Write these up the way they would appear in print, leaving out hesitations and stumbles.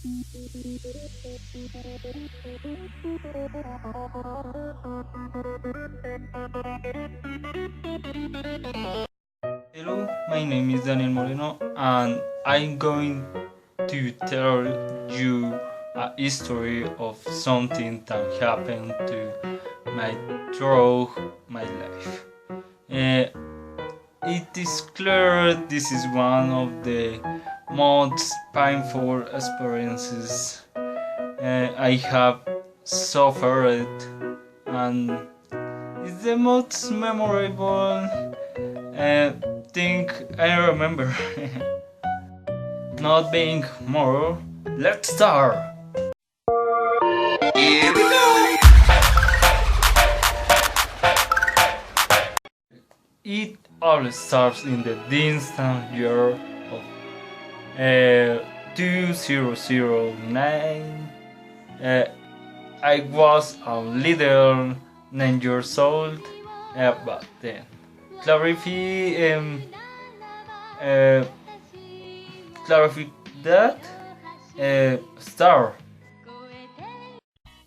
Hello, my name is Daniel Moreno, and I'm going to tell you a history of something that happened to my throughout my life. Uh, it is clear this is one of the most painful experiences I have suffered, and it's the most memorable thing I remember. Not being more, let's start! Here we go! It all starts in the distant year of 2009. I was a little 9 years old, but then clarify that star.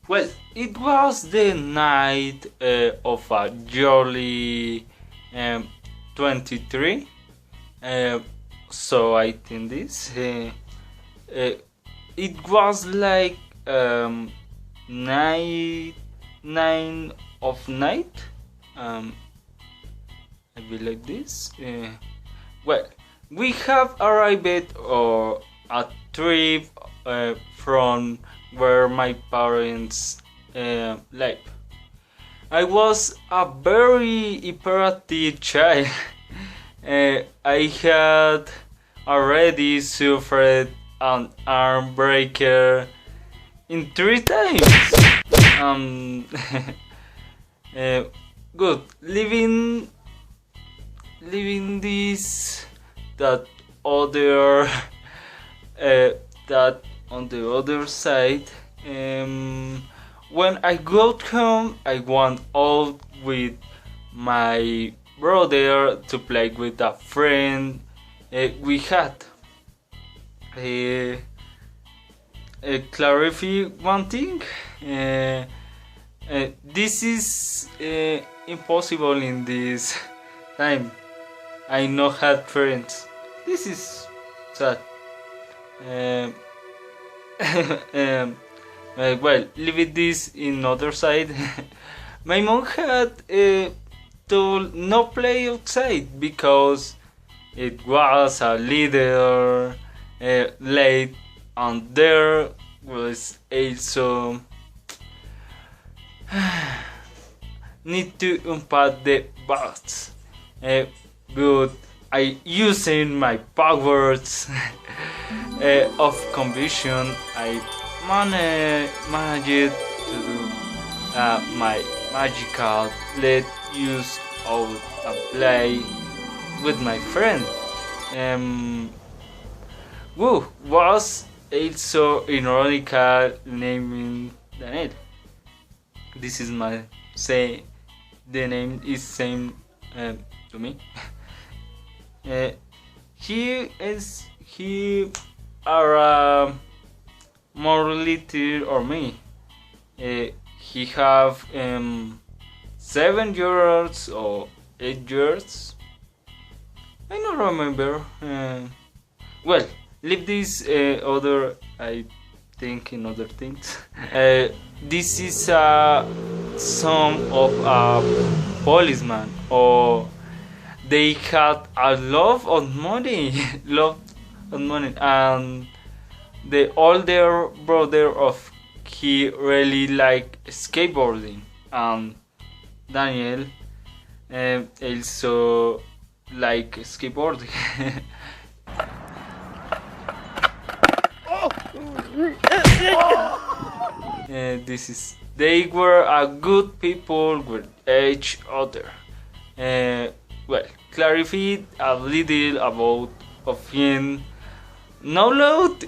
Well, it was the night of a jolly 23. So I think this. It was like nine of night. I be like this. Well, we have arrived at a trip from where my parents live. I was a very hyperactive child. I had already suffered an arm breaker in 3 times. Good. Living this that other that on the other side. When I got home, I went out with my brother to play with a friend we had. Clarify one thing. This is impossible in this time. I not had friends. This is sad. Well, leave this in other side. My mom had to not play outside because it was a little late, and there was also need to unpack the box. But I using my powers of conviction, I managed to do my magical let use of a play with my friend. Who was also ironical naming Daniel. This is my say. The name is same to me. He are more little or me. He have 7 years or 8 years. I don't remember. Well, leave this other. I think in other things. This is some of a policeman, or they had a lot of money, and the older brother of he really like skateboarding, and Daniel also like skateboarding. This is they were a good people with each other. Well, clarify a little about of him. No loud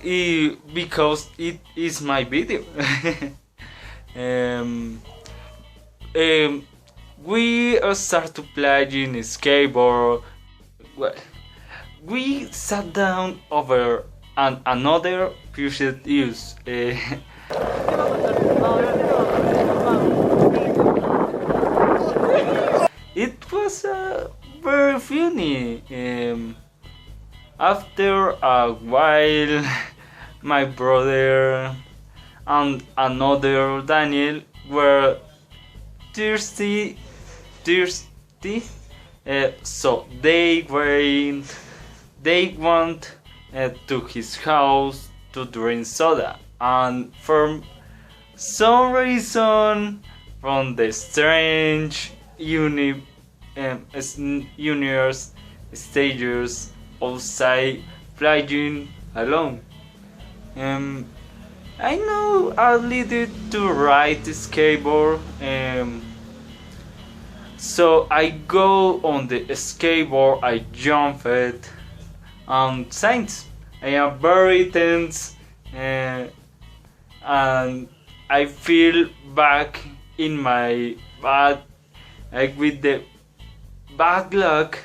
because it is my video. We start to playing skateboard. Well, we sat down over and another pushed use. It was very funny. After a while, my brother and another Daniel were thirsty, thirsty. So they went to his house to drink soda, and for some reason, from the strange universe stages outside flying alone. Um, I know a little to ride skateboard, so I go on the skateboard, I jump it, and since I am very tense, and I feel back in my bad, like with the bad luck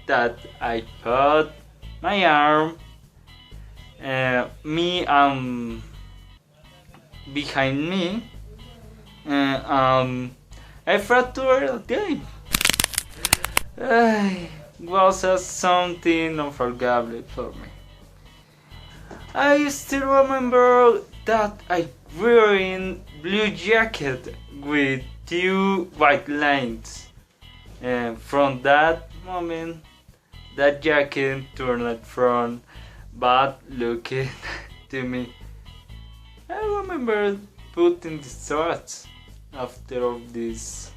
that I put my arm, me behind me, I fractured again. Was something unforgettable for me. I still remember that I wearing blue jacket with two white lines. And from that moment, that jacket turned from bad looking to me. I remember putting the thoughts after of this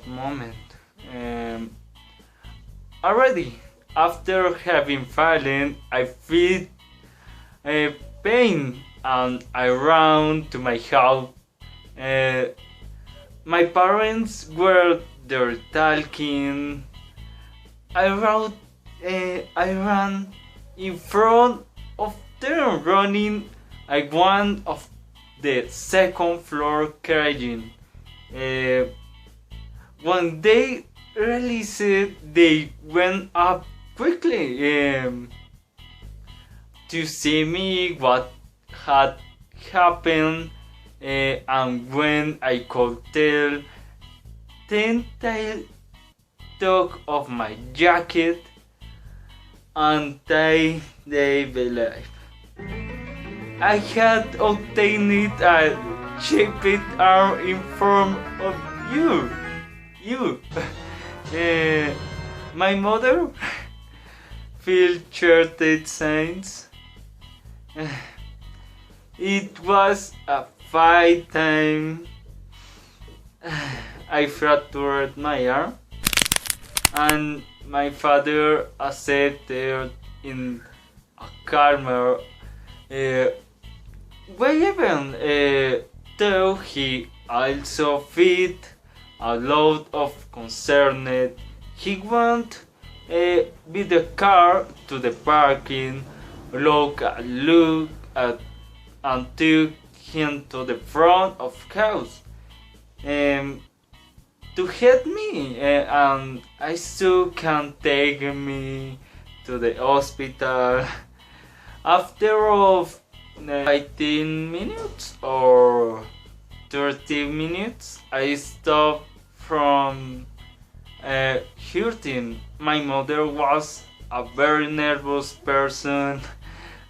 moment. Already, after having fallen, I feel pain and I ran to my house. My parents were there talking. I ran in front of them, running like one of the second floor crying. When they released it, they went up quickly to see me what had happened, and when I could tell, then they took off my jacket and they believed I had obtained a shaped arm in form of you. My mother filtered signs. It was a fight time. I fractured my arm, and my father accepted in a calmer way, even though he also felt a lot of concern. He went with the car to the parking, look at and took him to the front of house to help me, and I still can take me to the hospital. After of 18 minutes or 30 minutes, I stopped from hurting. My mother was a very nervous person,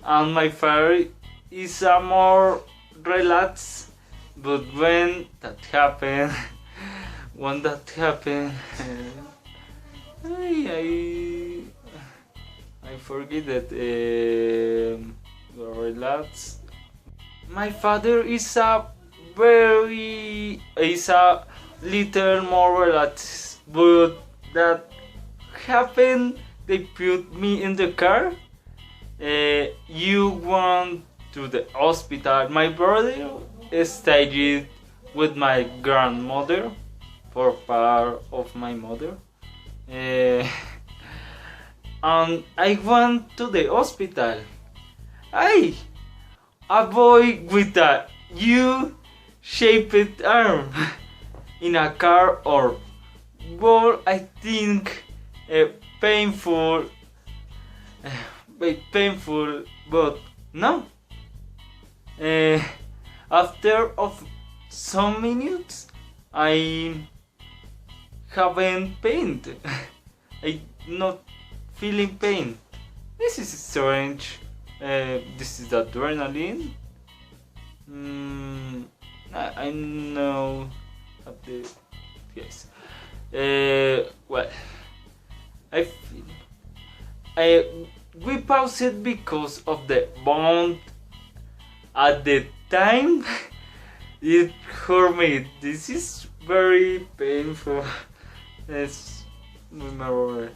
and my father is a more relaxed. But when that happened, I forget that relaxed. My father is a little more relaxed, but that happened. They put me in the car. You went to the hospital. My brother stayed with my grandmother for part of my mother. And I went to the hospital. A boy with a U-shaped arm in a car, or well, I think painful but no. Uh, After of some minutes, I haven't pain. I not feeling pain. This is strange. This is adrenaline. I know of the yes. Well, I feel we paused it because of the bond at the time. It hurt me. This is very painful. It's remember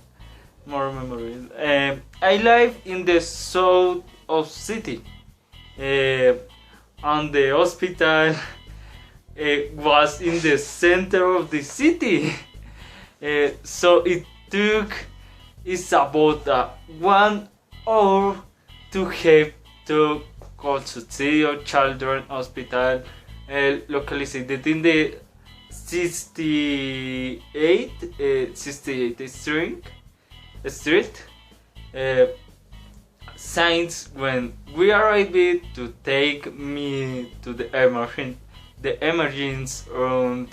more memories. I live in the south of city, and the hospital was in the center of the city. So it took it's about 1 hour to have to go to Subsidio Children Hospital, located in the 68th Street. Since when we arrived to take me to the emergency room,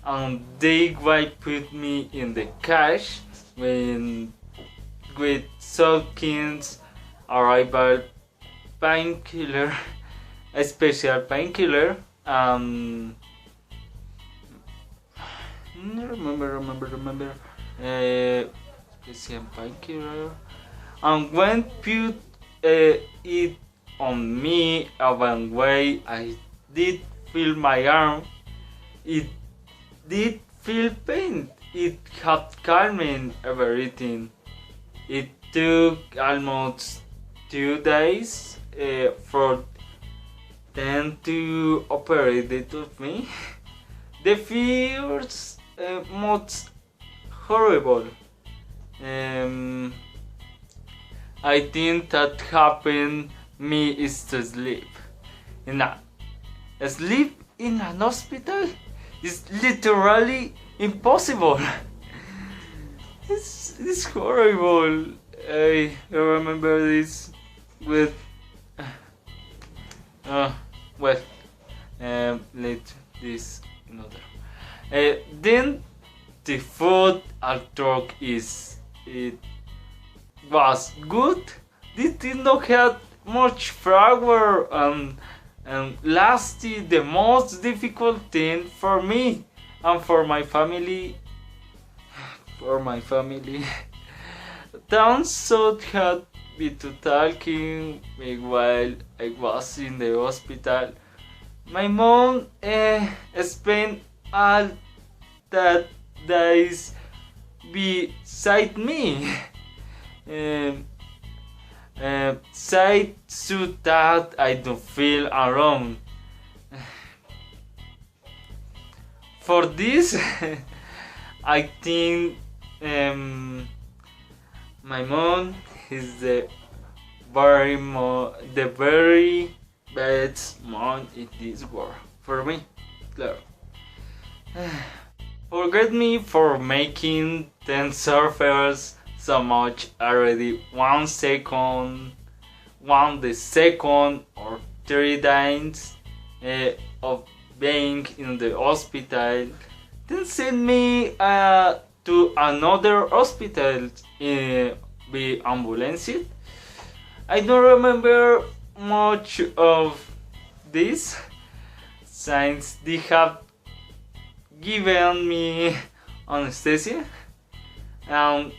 and they put me in the cash when with Sawkins arrival painkiller, a special painkiller. Remember. Special painkiller. And when put it on me, one way I did feel my arm. It did feel pain. It had calming everything. It took almost 2 days for them to operate it of me. The fears most horrible. I think that happened me is to sleep. Sleep in an hospital is literally impossible. It's horrible. I remember this with well, let this another. Then the food I took it was good. It did not have much flavor and lastly the most difficult thing for me and for my family. Towns so had me to talking while I was in the hospital. My mom spent all that days beside me. Side so that I don't feel alone. For this, I think my mom is the very best mom in this world for me. Claro. Forget me for making 10 surfers so much already 1 second, 1 second or 3 days of being in the hospital. Then send me to another hospital be ambulanced. I don't remember much of this since they have given me anesthesia and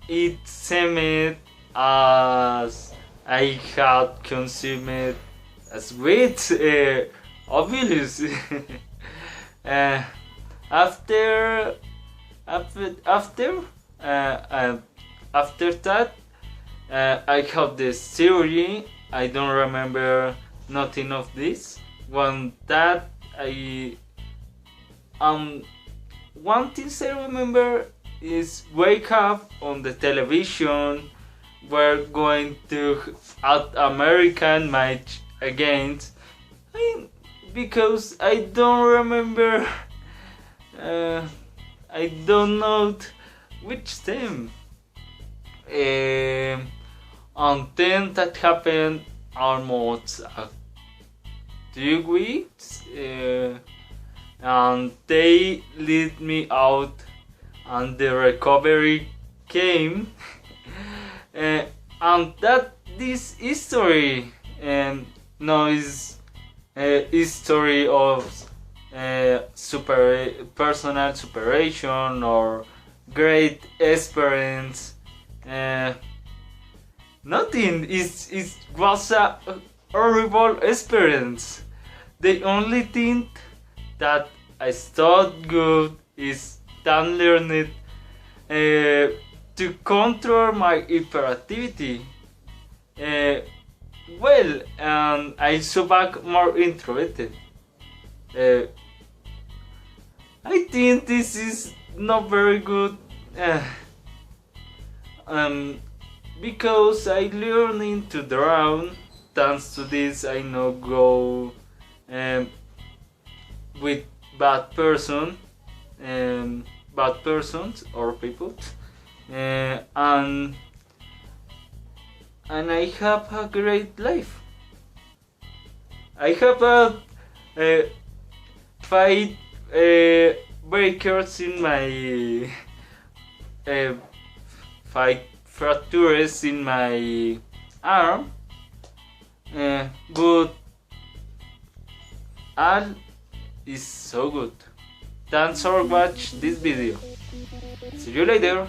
it seemed as I had consumed a sweet obvious. After that, I had the surgery. I don't remember nothing of this. One that one thing I remember is wake up on the television. We're going to at American match against. Because I don't remember. I don't know which team. and then that happened almost 2 weeks, and they let me out and the recovery came. And that this history no is a history of personal superation or great experience. Nothing. It was a horrible experience. The only thing that I thought good is that learned to control my hyperactivity. And I so back more introverted. I think this is not very good. Because I learning to drown. Thanks to this, I no go with bad persons or people, and I have a great life. I have a 5 breakers in my 5 fractures in my arm, but all is so good. Thanks for watching this video. See you later.